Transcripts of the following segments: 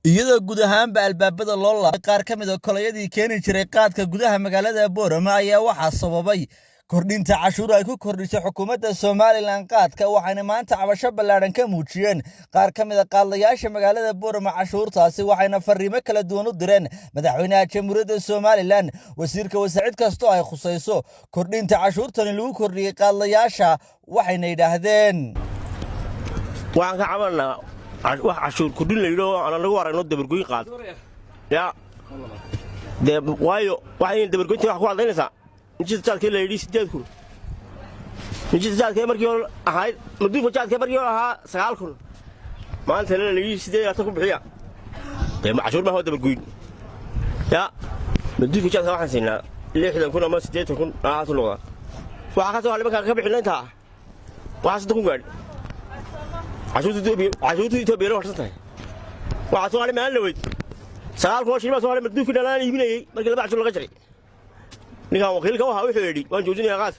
iyadoo guud ahaanba albaabada loo laabay qaar ka mid ah kolayadii keeni jiray qaadka gudaha magaalada Boorama ayaa waxaa sababay kordhinta cashuur ay ku kordhisay xukuumadda Soomaaliland qaadka waxayna maanta cabasho ballaaran ka muujiyeen qaar ka mid ah qaadlayaasha magaalada Boorama cashuurtaasi waxayna fariimo kala duwan u direen madaxweynaha jamhuuriyadda Soomaaliland wasiirka wasaarid kasto ay khusayso kordhinta cashuurtan lagu kordhiyay qaadlayaasha waxayna yiraahdeen waxaan ka cabanaa wax cashuur kordhin la yidho aan lagu aragno dabargoyn qaad ya de waayo waxay dabargoynta wax ku cadaynaysaa inta jaadka la yidhi 8 kun inta jaadka markii hore ahayd maduufa jaadka markii hore ahaa 9 kun maanta la yidhi 8 ku bixiya de cashuur ma hoo dabargoyn ya maduufa jaadka waxaan siinaa 60 kun ama 8 kun aad u noqda waxa ka soo halba ka bixinayta waxa 6 kun gaadhi عشوتي توبي روح صنتها وعطوا على مال لويد سأل كل شيء ما سوى مردوف في دلاني يبني مركز بعد شغل غجري نيجا وكيل كوا هاوي حيدي وان جوجين يا غاث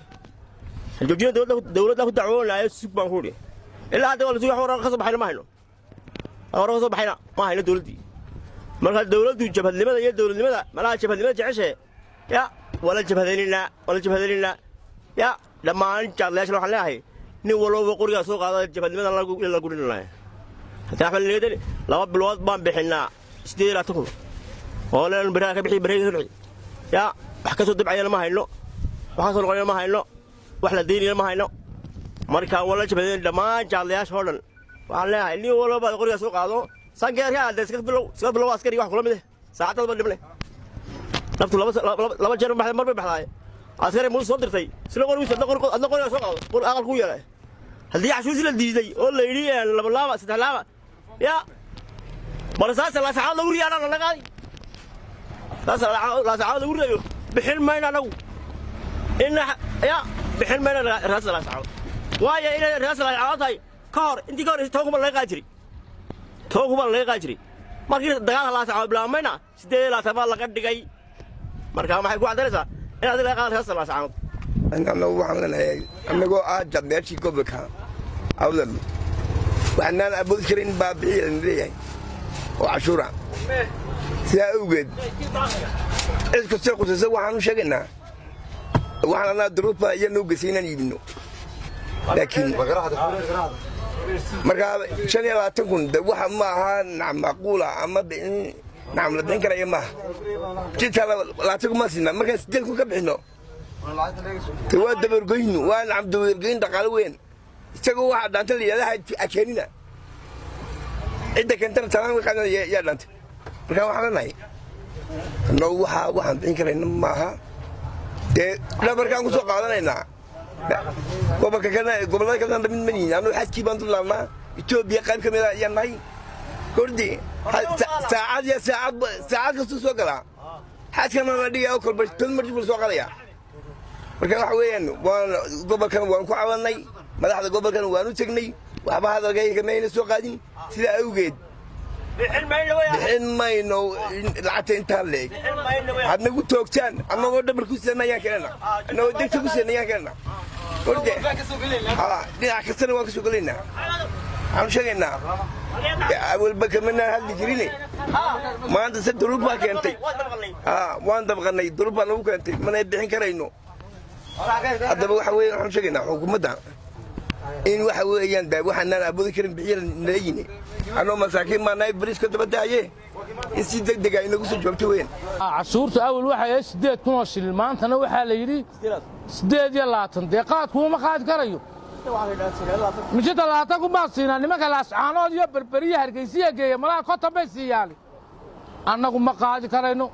الجوجين دولة له دعوة لا يسوق بانهوري إلا هذا ولا سوى حوار خصب حينا ما هينو حوار خصب حينا ما هينو دولتي مركز الدولة جبهة لماذا يا دولة لماذا ما لا جبهة لماذا تعيشها يا ولا جبهة لا ولا جبهة لا يا لما أنت ليش لو حلاها nin walba qoriga soo qaaday jabadnimada la gurinay hataa xalleeday laba bilood baan bixinaa 8 kun oo leen biraha ka bixi ya wax ka soo dabcayna ma hayno waxa soo qoray ma hayno wax la deynina ma hayno marka wala jabadeen dhamaan jaalayaasha oo dhan waxaan leeyahay nin walba qoriga soo qaado sangeerka aad iska bilow askari wax kula mid saacad ba dhibnay naftu laba jeer mar baxday askari muu soo dirtay sila qoriga soo qaado aqal ku yeelay هل يعشوش للديزي ولا يريان لبلابة ستلابة يا برساس لا سعاد لوري أنا ولا قاي لا سعاد لوري بحلم ما أنا لو إن يا بحلم ما أنا راس لا سعاد ويا إلى راس لا سعاد هاي كار أنت كار توكم الله قاجري توكم الله قاجري ما كي دعاه لا سعاد بلا ما أنا سيد لا سعاد لا قد جاي مركب ما حكوا عدرسا إن هذا لا قال راس لا سعاد أنا لو وحنا أنا جو أجد نفسي قبل كان أولاً وأنا أبو ذكرين بابعي ليه وعشورة سأوجد إذا كنت سأقول تسوي عنو شجنا وأنا دروبا ينوج سينا يبنو لكن مركب شنو لا تكون دوحة معها نعم معقولة أما نعم لدين كلا يما جيت لا تكون مسنا مركب سديكوا كبحنو تواد برجين وأنا عبد برجين تقالوين isagoo waxa dhaantay leeyahay akeenina cidda kentana tamaan waxaan ya dhaantay marka waxaan nahay noo waxaan bixin karayna maaha de la markaan ku soo qaadanayna gobolka kana mid maniin aanu xaskii baan dulnaa Itoobiya qayb ka mid ah yanahay kordi saacad ka soo gala xaskana la dhigay kolba tan markii soo qalaya marka waxa weeyaan gobolkan waan ku cabanay madaxda gobolkan waanu tagnay waxba hadalkayga meeyna soo qaadin sida awgeed bixin mayno lacagta inta leeg hadna ku toogtaan anagoo dhabar ku seenayaan keenna anagoo degta ku seenayaan keenna qorde dhinac kastana waan ka soo galaynaa aan sheegaynaa awalba kamana hadli jirin maanta sad duruba keentay waan dabqanay duruba lagu keentay mana bixin karayno hadaba waxa weeyaan waxaan sheegaynaa xukuumadda in waxa weeyaan baa waxaan aabudi karin bixiyay leeyine anoo masaakiin ma naay bariis ka dabadaaye in si degdeg ah inagu soo joogto weyn cashuurta awal waxa ay 8 kun oo shilin maantana waxa la yiri 8 deeqaad kuma qaadi karayo mijada laata ku baasina nimanka laascaanood iyo berberiya hargeysiga geeya malaha ka tabaysiiyaan annagu ma qaadi karayno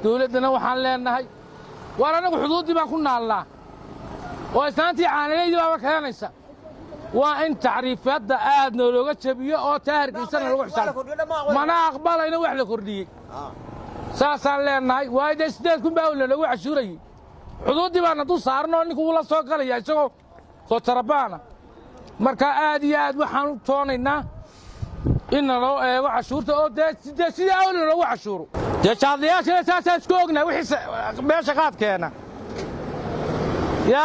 dawladana waxaan leenahay war anagu xuduudii baan ku naalnaa oo isaantii caanadeedii baa keenaysa waa in tacriifada aad looga jabiyo oo taarkiisana lagu xisaab mana aqbalayna wax la kordhiyay saasaan leenahay waa 8 kun baa lagu cashuuray xuduudii baan dul saarno ninku la soo galaya isagoo soo tarabaana marka aad iyo aad waxaan u toonaynaa in loo eego cashuurta oo sida awal lagu cashuuro jaadliyaasha saasa isku ogna wixii meesha qaad keena ya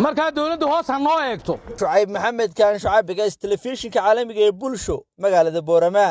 marka dawladdu hoos ha noo eegto Shucayb Maxamed kan Shucayb Bigas telefishinka caalamiga ee bulsho magaalada Boorama